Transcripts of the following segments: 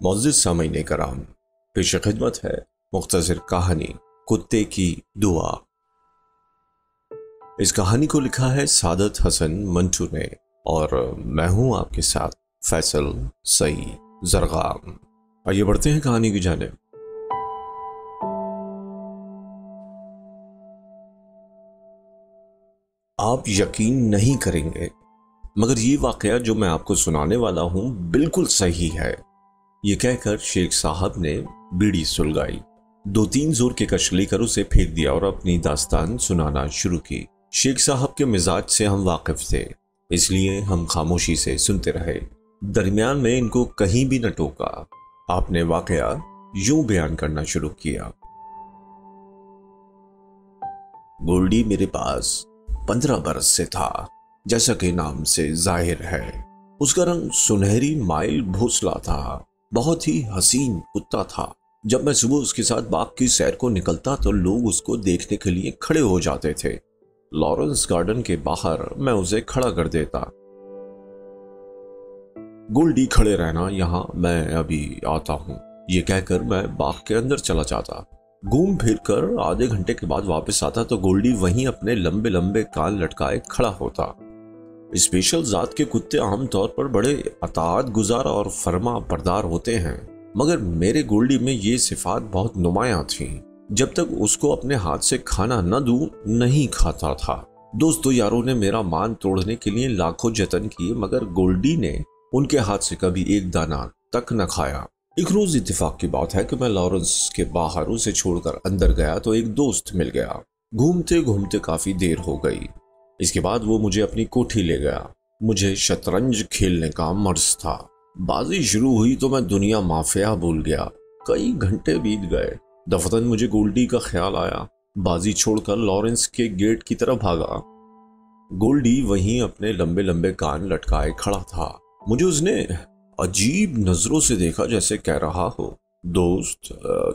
मोअज़्ज़िज़ सामीन कराम, पेश खिदमत है मुख्तसर कहानी कुत्ते की दुआ। इस कहानी को लिखा है सादत हसन मंटू ने और मैं हूं आपके साथ फैसल सई जरगाम। आइए बढ़ते हैं कहानी की जानिब। आप यकीन नहीं करेंगे मगर ये वाकया जो मैं आपको सुनाने वाला हूं बिल्कुल सही है। ये कहकर शेख साहब ने बीड़ी सुलगाई, 2-3 जोर के कश लेकर उसे फेंक दिया और अपनी दास्तान सुनाना शुरू की। शेख साहब के मिजाज से हम वाकिफ थे, इसलिए हम खामोशी से सुनते रहे। दरमियान में इनको कहीं भी न टोका। आपने वाकया यूं बयान करना शुरू किया। गोल्डी मेरे पास 15 बरस से था, जैसा कि नाम से जाहिर है। उसका रंग सुनहरी माइल भोसला था, बहुत ही हसीन कुत्ता था। जब मैं सुबह उसके साथ बाग की सैर को निकलता तो लोग उसको देखने के लिए खड़े हो जाते थे। लॉरेंस गार्डन के बाहर मैं उसे खड़ा कर देता। गोल्डी खड़े रहना, यहाँ मैं अभी आता हूँ, ये कहकर मैं बाग के अंदर चला जाता। घूम फिर कर आधे घंटे के बाद वापस आता तो गोल्डी वहीं अपने लंबे लंबे कान लटकाए खड़ा होता। स्पेशल जात के कुत्ते आमतौर पर बड़े अताअत गुजार और फर्मा बरदार होते हैं, मगर मेरे गोल्डी में ये सिफात बहुत नुमायां थी। जब तक उसको अपने हाथ से खाना न दूं नहीं खाता था। दोस्तों यारों ने मेरा मान तोड़ने के लिए लाखों जतन किए, मगर गोल्डी ने उनके हाथ से कभी एक दाना तक न खाया। एक रोज इत्तेफाक की बात है कि मैं लॉरेंस के बाहर उसे छोड़कर अंदर गया तो एक दोस्त मिल गया। घूमते घूमते काफी देर हो गई। इसके बाद वो मुझे अपनी कोठी ले गया। मुझे शतरंज खेलने का मर्ज था। बाजी शुरू हुई तो मैं दुनिया माफिया भूल गया। कई घंटे बीत गए। दफतन मुझे गोल्डी का ख्याल आया। बाजी छोड़कर लॉरेंस के गेट की तरफ भागा। गोल्डी वहीं अपने लंबे लंबे कान लटकाए खड़ा था। मुझे उसने अजीब नजरों से देखा, जैसे कह रहा हो, दोस्त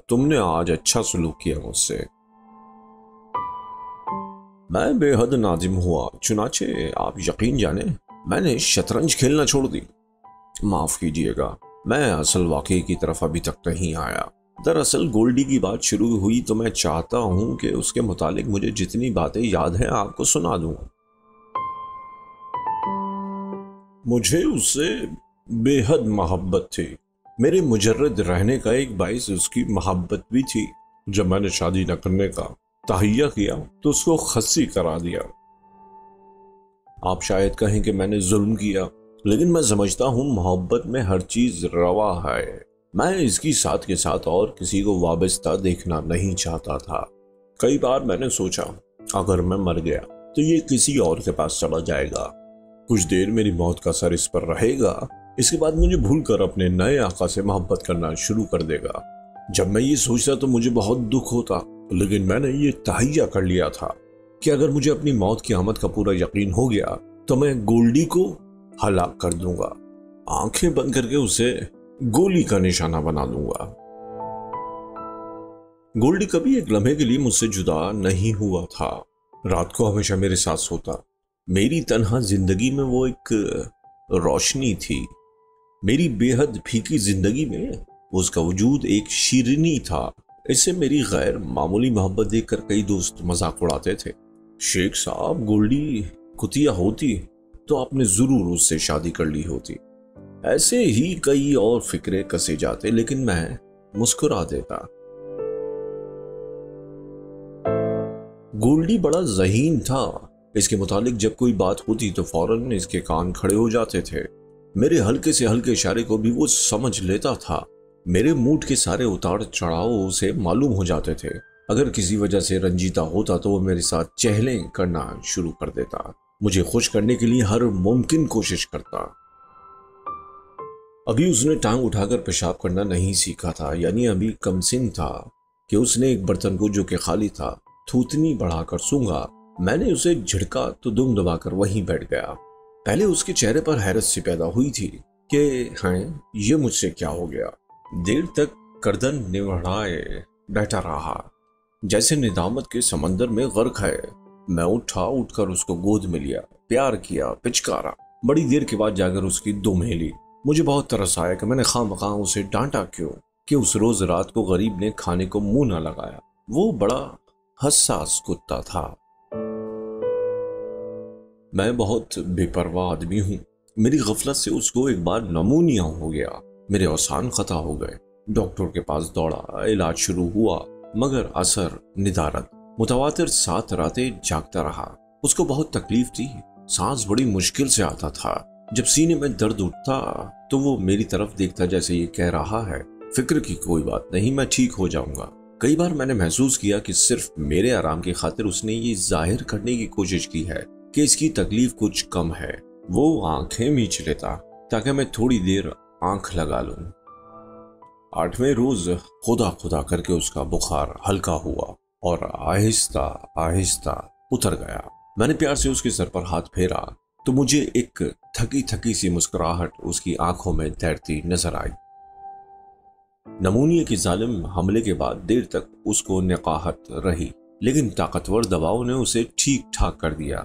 तुमने आज अच्छा सलूक किया मुझसे। मैं बेहद नाजिम हुआ, चुनाचे आप यकीन जाने मैंने शतरंज खेलना छोड़ दी। माफ कीजिएगा, मैं असल वाकये की तरफ अभी तक नहीं आया। दरअसल गोल्डी की बात शुरू हुई तो मैं चाहता हूं कि उसके मुतालिक मुझे जितनी बातें याद हैं आपको सुना दूं। मुझे उससे बेहद मोहब्बत थी। मेरे मुजर्रद रहने का एक बाइस उसकी मोहब्बत भी थी। जब मैंने शादी न करने का तहैया किया तो उसको खस्सी करा दिया। आप शायद कहें कि मैंने जुल्म किया, लेकिन मैं समझता हूं मोहब्बत में हर चीज रवा है। मैं इसकी साथ के साथ और किसी को वाबस्ता देखना नहीं चाहता था। कई बार मैंने सोचा अगर मैं मर गया तो ये किसी और के पास चला जाएगा। कुछ देर मेरी मौत का असर इस पर रहेगा, इसके बाद मुझे भूलकर अपने नए आका से मोहब्बत करना शुरू कर देगा। जब मैं ये सोचता तो मुझे बहुत दुख होता, लेकिन मैंने ये तहैया कर लिया था कि अगर मुझे अपनी मौत की आमद का पूरा यकीन हो गया तो मैं गोल्डी को हलाक कर दूंगा। आंखें बंद करके उसे गोली का निशाना बना दूंगा। गोल्डी कभी एक लम्हे के लिए मुझसे जुदा नहीं हुआ था। रात को हमेशा मेरे साथ सोता। मेरी तन्हा जिंदगी में वो एक रोशनी थी। मेरी बेहद फीकी जिंदगी में उसका वजूद एक शीरनी था। इससे मेरी गैर मामूली मोहब्बत देखकर कई दोस्त मजाक उड़ाते थे। शेख साहब, गोल्डी कुतिया होती तो आपने जरूर उससे शादी कर ली होती। ऐसे ही कई और फिक्रे कसे जाते, लेकिन मैं मुस्कुरा देता। गोल्डी बड़ा ज़हीन था। इसके मुतालिक जब कोई बात होती तो फौरन इसके कान खड़े हो जाते थे। मेरे हल्के से हल्के इशारे को भी वो समझ लेता था। मेरे मूड के सारे उतार चढ़ाव उसे मालूम हो जाते थे। अगर किसी वजह से रंजीता होता तो वो मेरे साथ चहलें करना शुरू कर देता। मुझे खुश करने के लिए हर मुमकिन कोशिश करता। अभी उसने टांग उठाकर पेशाब करना नहीं सीखा था, यानी अभी कमसिन था कि उसने एक बर्तन को जो कि खाली था थूथनी बढ़ाकर सूंघा। मैंने उसे झिड़का तो दुम दबाकर वहीं बैठ गया। पहले उसके चेहरे पर हैरत सी पैदा हुई थी कि हैं ये मुझसे क्या हो गया। देर तक गर्दन निवड़ाए बैठा रहा, जैसे निदामत के समंदर में गर्क है। मैं उठकर उसको गोद में लिया, प्यार किया, पिचकारा। बड़ी देर के बाद जाकर उसकी दुम हिली। मुझे बहुत तरस आया कि मैंने खामखा उसे डांटा क्यों, कि उस रोज रात को गरीब ने खाने को मुंह न लगाया। वो बड़ा हसास कुत्ता था। मैं बहुत बेपरवाह आदमी हूँ। मेरी गफलत से उसको एक बार नमूनिया हो गया। मेरे औसान खता हो गए। डॉक्टर के पास दौड़ा, इलाज शुरू हुआ, मगर असर निदारद। मुतवातिर 7 रातें जागता रहा। उसको बहुत तकलीफ थी। सांस बड़ी मुश्किल से आता था। जब सीने में दर्द उठता तो वो मेरी तरफ देखता जैसे ये कह रहा है, फिक्र की कोई बात नहीं, मैं ठीक हो जाऊंगा। कई बार मैंने महसूस किया कि सिर्फ मेरे आराम की खातिर उसने ये जाहिर करने की कोशिश की है कि इसकी तकलीफ कुछ कम है। वो आंखें मीच लेता ताकि मैं थोड़ी देर आंख लगा लूं। 8वें रोज खुदा खुदा करके उसका बुखार हल्का हुआ और आहिस्ता आहिस्ता उतर गया। मैंने प्यार से उसके सर पर हाथ फेरा तो मुझे एक थकी थकी सी मुस्कुराहट उसकी आंखों में तैरती नजर आई। नमूनिया के जालिम हमले के बाद देर तक उसको निकाहत रही, लेकिन ताकतवर दवाओं ने उसे ठीक ठाक कर दिया।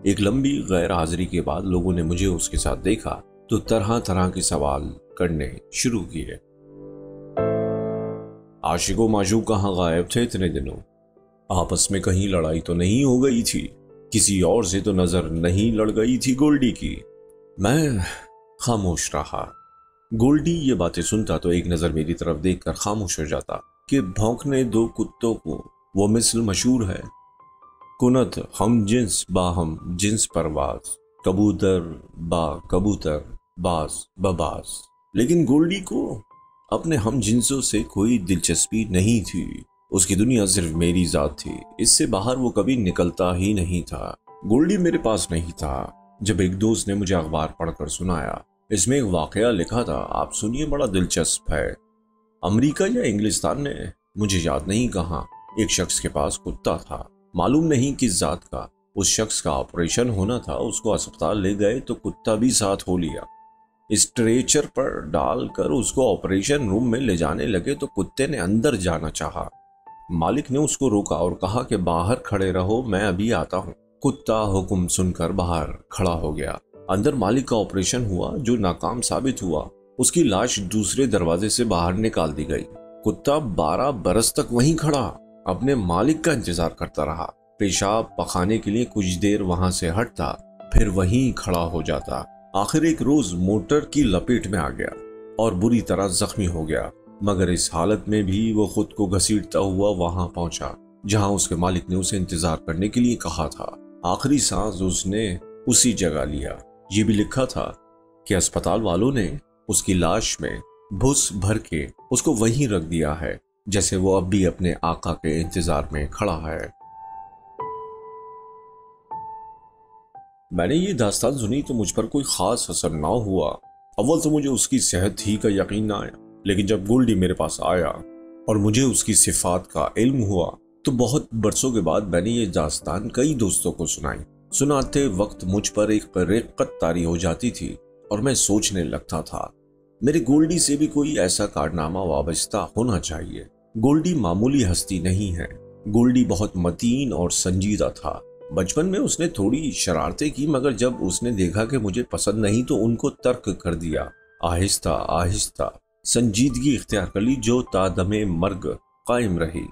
एक लंबी गैर हाजिरी के बाद लोगों ने मुझे उसके साथ देखा तो तरह तरह के सवाल करने शुरू किए। आशिको माशूक कहाँ गायब थे इतने दिनों? आपस में कहीं लड़ाई तो नहीं हो गई थी? किसी और से तो नजर नहीं लड़ गई थी गोल्डी की? मैं खामोश रहा। गोल्डी ये बातें सुनता तो एक नजर मेरी तरफ देखकर खामोश हो जाता कि भौंकने 2 कुत्तों को वो मिसल मशहूर है, कुनत हम जिन्स बाहम जिन्स परवाज, कबूतर बा कबूतर, बाज बबाज। लेकिन गोल्डी को अपने हम जिन्सों से कोई दिलचस्पी नहीं थी। उसकी दुनिया सिर्फ मेरी जात थी। इससे बाहर वो कभी निकलता ही नहीं था। गोल्डी मेरे पास नहीं था जब एक दोस्त ने मुझे अखबार पढ़कर सुनाया। इसमें एक वाकया लिखा था, आप सुनिए, बड़ा दिलचस्प है। अमेरिका या इंग्लिस्तान ने, मुझे याद नहीं कहाँ, एक शख्स के पास कुत्ता था। मालूम नहीं किस जात का। उस शख्स का ऑपरेशन होना था। उसको अस्पताल ले गए तो कुत्ता भी साथ हो लिया। स्ट्रेचर पर डालकर उसको ऑपरेशन रूम में ले जाने लगे तो कुत्ते ने अंदर जाना चाहा। मालिक ने उसको रोका और कहा कि बाहर खड़े रहो, मैं अभी आता हूँ। कुत्ता हुक्म सुनकर बाहर खड़ा हो गया। अंदर मालिक का ऑपरेशन हुआ जो नाकाम साबित हुआ। उसकी लाश दूसरे दरवाजे से बाहर निकाल दी गई। कुत्ता 12 बरस तक वहीं खड़ा अपने मालिक का इंतजार करता रहा। पेशाब पखाने के लिए कुछ देर वहां से हटता, फिर वहीं खड़ा हो जाता। आखिर एक रोज मोटर की लपेट में आ गया और बुरी तरह जख्मी हो गया, मगर इस हालत में भी वो खुद को घसीटता हुआ वहां पहुंचा जहां उसके मालिक ने उसे इंतजार करने के लिए कहा था। आखिरी सांस उसने उसी जगह लिया। ये भी लिखा था कि अस्पताल वालों ने उसकी लाश में भूस भर के उसको वहीं रख दिया है, जैसे वो अब भी अपने आका के इंतजार में खड़ा है। मैंने ये दास्तान सुनी तो मुझ पर कोई खास असर ना हुआ। अव्वल तो मुझे उसकी सेहत ही का यकीन ना आया, लेकिन जब गोल्डी मेरे पास आया और मुझे उसकी सिफात का इल्म हुआ तो बहुत बरसों के बाद मैंने ये दास्तान कई दोस्तों को सुनाई। सुनाते वक्त मुझ पर एक रिक्कत तारी हो जाती थी और मैं सोचने लगता था, मेरे गोल्डी से भी कोई ऐसा कारनामा वाबस्ता होना चाहिए। गोल्डी मामूली हस्ती नहीं है। गोल्डी बहुत मतीन और संजीदा था। बचपन में उसने थोड़ी शरारतें की, मगर जब उसने देखा कि मुझे पसंद नहीं तो उनको तर्क कर दिया। आहिस्ता आहिस्ता संजीदगी इख्तियार कर ली जो तादमे मर्ग कायम रही।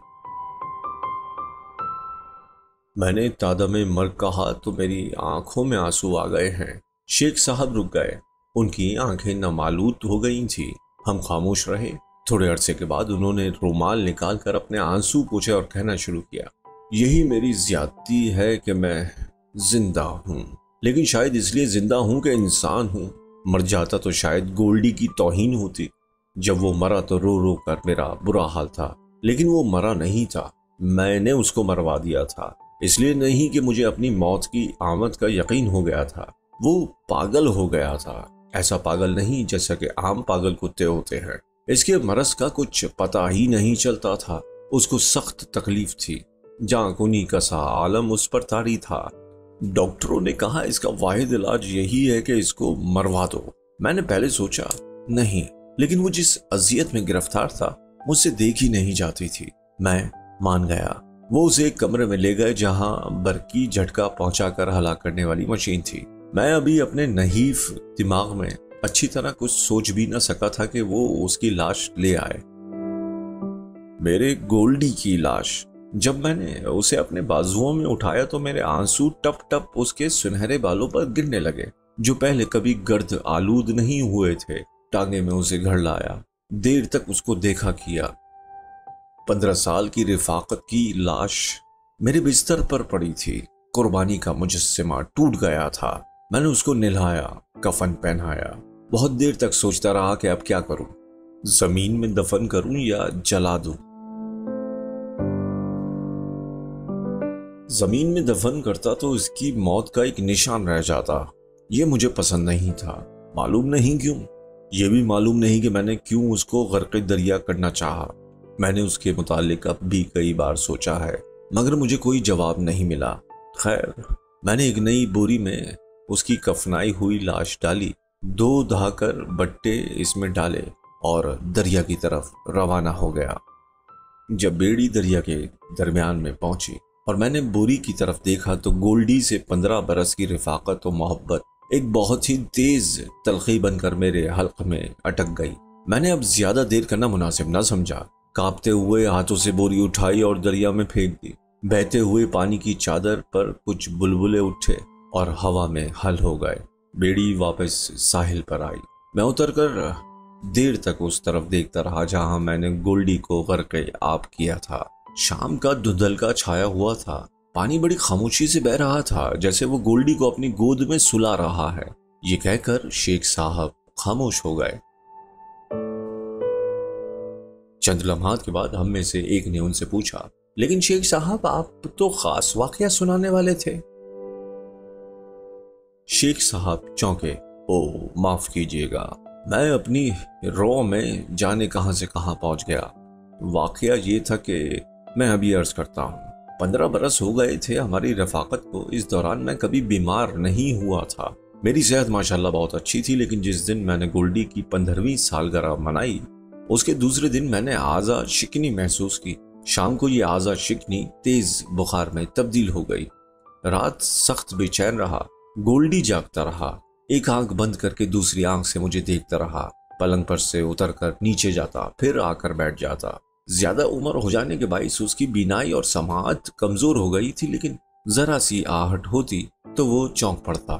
मैंने तादमे मर्ग कहा तो मेरी आंखों में आंसू आ गए हैं। शेख साहब रुक गए। उनकी आंखें नमालूद हो गई थी। हम खामोश रहे। थोड़े अरसे के बाद उन्होंने रुमाल निकाल कर अपने आंसू पोंछे और कहना शुरू किया, यही मेरी ज्यादती है कि मैं जिंदा हूँ, लेकिन शायद इसलिए जिंदा हूँ कि इंसान हूँ। मर जाता तो शायद गोल्डी की तौहीन होती। जब वो मरा तो रो रो कर मेरा बुरा हाल था, लेकिन वो मरा नहीं था, मैंने उसको मरवा दिया था। इसलिए नहीं कि मुझे अपनी मौत की आमद का यकीन हो गया था, वो पागल हो गया था। ऐसा पागल नहीं जैसा कि आम पागल कुत्ते होते हैं। इसके मरज का कुछ पता ही नहीं चलता था। उसको सख्त तकलीफ थी। जाकुनी का सा आलम उस पर तारी था। डॉक्टरों ने कहा इसका वाहिद इलाज यही है कि इसको मरवा दो। मैंने पहले सोचा नहीं, लेकिन वो जिस अजियत में गिरफ्तार था मुझसे देखी नहीं जाती थी। मैं मान गया। वो उसे एक कमरे में ले गए जहां बरकी झटका पहुंचाकर हला करने वाली मशीन थी। मैं अभी अपने नहीफ दिमाग में अच्छी तरह कुछ सोच भी ना सका था कि वो उसकी लाश ले आए। मेरे गोल्डी की लाश। जब मैंने उसे अपने बाजुओं में उठाया तो मेरे आंसू टप टप उसके सुनहरे बालों पर गिरने लगे, जो पहले कभी गर्द आलूद नहीं हुए थे। टांगे में उसे घर लाया, देर तक उसको देखा किया। 15 साल की रिफाकत की लाश मेरे बिस्तर पर पड़ी थी। कुर्बानी का मुजस्सिमा टूट गया था। मैंने उसको नहलाया, कफन पहनाया। बहुत देर तक सोचता रहा कि अब क्या करूं, जमीन में दफन करूं या जला दूं। जमीन में दफन करता तो इसकी मौत का एक निशान रह जाता। यह मुझे पसंद नहीं था, मालूम नहीं क्यों। यह भी मालूम नहीं कि मैंने क्यों उसको गर्क़ दरिया करना चाहा। मैंने उसके मुतालिक अब भी कई बार सोचा है, मगर मुझे कोई जवाब नहीं मिला। खैर, मैंने एक नई बोरी में उसकी कफनाई हुई लाश डाली, 2 धाकर बट्टे इसमें डाले और दरिया की तरफ रवाना हो गया। जब बेड़ी दरिया के दरमियान में पहुंची और मैंने बोरी की तरफ देखा तो गोल्डी से 15 बरस की रिफाकत और मोहब्बत एक बहुत ही तेज तलखी बनकर मेरे हल्क में अटक गई। मैंने अब ज्यादा देर करना मुनासिब न समझा। कांपते हुए हाथों से बोरी उठाई और दरिया में फेंक दी। बहते हुए पानी की चादर पर कुछ बुलबुले उठे और हवा में हल हो गए। बेड़ी वापस साहिल पर आई। मैं उतरकर देर तक उस तरफ देखता रहा जहां मैंने गोल्डी को गर्क़ आब किया था। शाम का धुंधलका छाया हुआ था। पानी बड़ी खामोशी से बह रहा था, जैसे वो गोल्डी को अपनी गोद में सुला रहा है। ये कहकर शेख साहब खामोश हो गए। चंद लम्हात के बाद हम में से एक ने उनसे पूछा, लेकिन शेख साहब, आप तो खास वाकया सुनाने वाले थे। शेख साहब चौंके। ओ, माफ कीजिएगा, मैं अपनी रो में जाने कहां से कहां पहुंच गया। वाकया ये था कि मैं अभी अर्ज करता हूँ, 15 बरस हो गए थे हमारी रफाकत को। इस दौरान मैं कभी बीमार नहीं हुआ था। मेरी सेहत माशाल्लाह बहुत अच्छी थी, लेकिन जिस दिन मैंने गोल्डी की 15वीं सालगिरह मनाई, उसके दूसरे दिन मैंने आज़ा शिकनी महसूस की। शाम को ये आज़ा शिकनी तेज बुखार में तब्दील हो गई। रात सख्त बेचैन रहा। गोल्डी जागता रहा, एक आंख बंद करके दूसरी आंख से मुझे देखता रहा। पलंग पर से उतरकर नीचे जाता, फिर आकर बैठ जाता। ज्यादा उम्र हो जाने के बाइस उसकी बीनाई और समाअत कमजोर हो गई थी, लेकिन जरा सी आहट होती तो वो चौंक पड़ता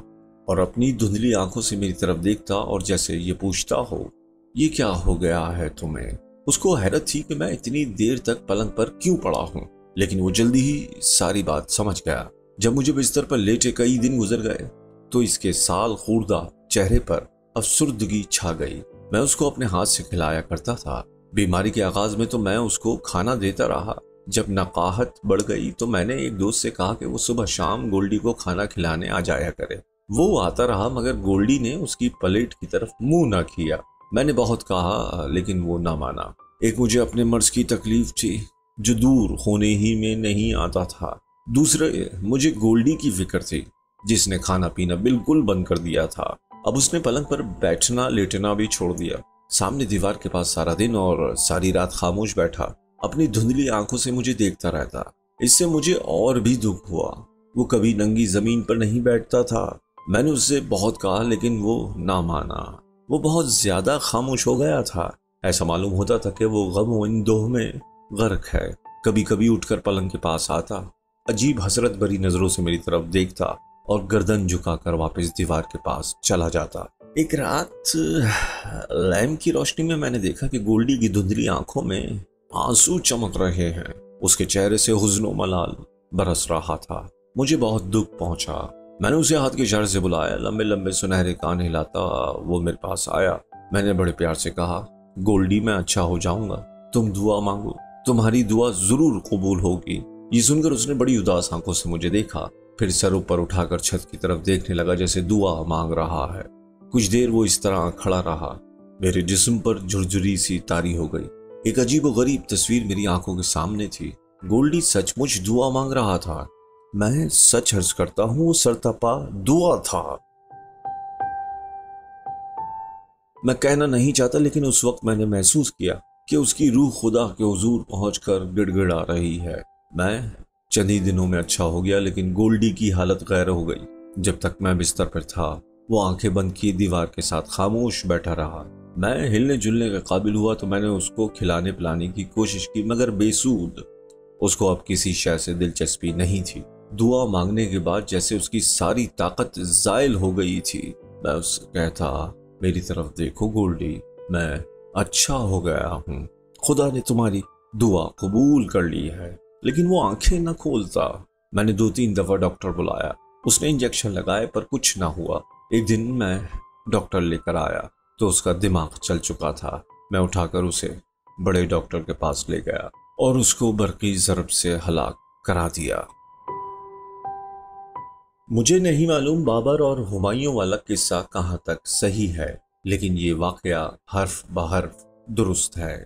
और अपनी धुंधली आंखों से मेरी तरफ देखता और जैसे ये पूछता हो, ये क्या हो गया है तुम्हें। उसको हैरत थी कि मैं इतनी देर तक पलंग पर क्यों पड़ा हूं, लेकिन वो जल्दी ही सारी बात समझ गया। जब मुझे बिस्तर पर लेटे कई दिन गुजर गए तो इसके साल खूर्दा चेहरे पर अफसुर्दगी छा गई। मैं उसको अपने हाथ से खिलाया करता था। बीमारी के आगाज में तो मैं उसको खाना देता रहा। जब नकाहत बढ़ गई तो मैंने एक दोस्त से कहा कि वो सुबह शाम गोल्डी को खाना खिलाने आ जाया करे। वो आता रहा, मगर गोल्डी ने उसकी प्लेट की तरफ मुंह ना किया। मैंने बहुत कहा, लेकिन वो ना माना। एक मुझे अपने मर्ज की तकलीफ थी जो दूर होने ही में नहीं आता था। दूसरे मुझे गोल्डी की फिक्र थी जिसने खाना पीना बिल्कुल बंद कर दिया था। अब उसने पलंग पर बैठना लेटना भी छोड़ दिया। सामने दीवार के पास सारा दिन और सारी रात खामोश बैठा, अपनी धुंधली आंखों से मुझे देखता रहता। इससे मुझे और भी दुख हुआ। वो कभी नंगी जमीन पर नहीं बैठता था। मैंने उससे बहुत कहा, लेकिन वो ना माना। वो बहुत ज्यादा खामोश हो गया था। ऐसा मालूम होता था कि वो गम व इंदोह में गर्क है। कभी कभी उठकर पलंग के पास आता, अजीब हसरत भरी नजरों से मेरी तरफ देखता और गर्दन झुकाकर वापस दीवार के पास चला जाता। एक रात लैम्प की रोशनी में मैंने देखा कि गोल्डी की धुंधली आंखों में आंसू चमक रहे हैं। उसके चेहरे से हुज़्न मलाल बरस रहा था। मुझे बहुत दुख पहुंचा। मैंने उसे हाथ के इशारे से बुलाया। लंबे लंबे सुनहरे कान हिलाता वो मेरे पास आया। मैंने बड़े प्यार से कहा, गोल्डी, मैं अच्छा हो जाऊंगा, तुम दुआ मांगो, तुम्हारी दुआ जरूर कबूल होगी। ये सुनकर उसने बड़ी उदास आंखों से मुझे देखा, फिर सर ऊपर उठाकर छत की तरफ देखने लगा जैसे दुआ मांग रहा है। कुछ देर वो इस तरह खड़ा रहा। मेरे जिस्म पर झुरझुरी सी तारी हो गई। एक अजीब व गरीब तस्वीर मेरी आंखों के सामने थी। गोल्डी सचमुच दुआ मांग रहा था। मैं सच अर्ज करता हूं, वो सरतपा दुआ था। मैं कहना नहीं चाहता, लेकिन उस वक्त मैंने महसूस किया कि उसकी रूह खुदा के हुजूर पहुंचकर गिड़गिड़ा रही है। मैं चंद ही दिनों में अच्छा हो गया, लेकिन गोल्डी की हालत गैर हो गई। जब तक मैं बिस्तर पर था वो आंखें बंद किए दीवार के साथ खामोश बैठा रहा। मैं हिलने जुलने के काबिल हुआ तो मैंने उसको खिलाने पिलाने की कोशिश की, मगर बेसूद। उसको अब किसी शय से दिलचस्पी नहीं थी। दुआ मांगने के बाद जैसे उसकी सारी ताकत जायल हो गई थी। मैं उससे कहता, मेरी तरफ देखो गोल्डी, मैं अच्छा हो गया हूँ, खुदा ने तुम्हारी दुआ कबूल कर ली है। लेकिन वो आंखें न खोलता। मैंने 2-3 दफा डॉक्टर बुलाया, उसने इंजेक्शन लगाए पर कुछ ना हुआ। एक दिन मैं डॉक्टर लेकर आया तो उसका दिमाग चल चुका था। मैं उठाकर उसे बड़े डॉक्टर के पास ले गया और उसको बरकी ज़रब से हलाक करा दिया। मुझे नहीं मालूम बाबर और हुमायूं वाला किस्सा कहाँ तक सही है, लेकिन ये वाकया हर्फ बहर्फ दुरुस्त है।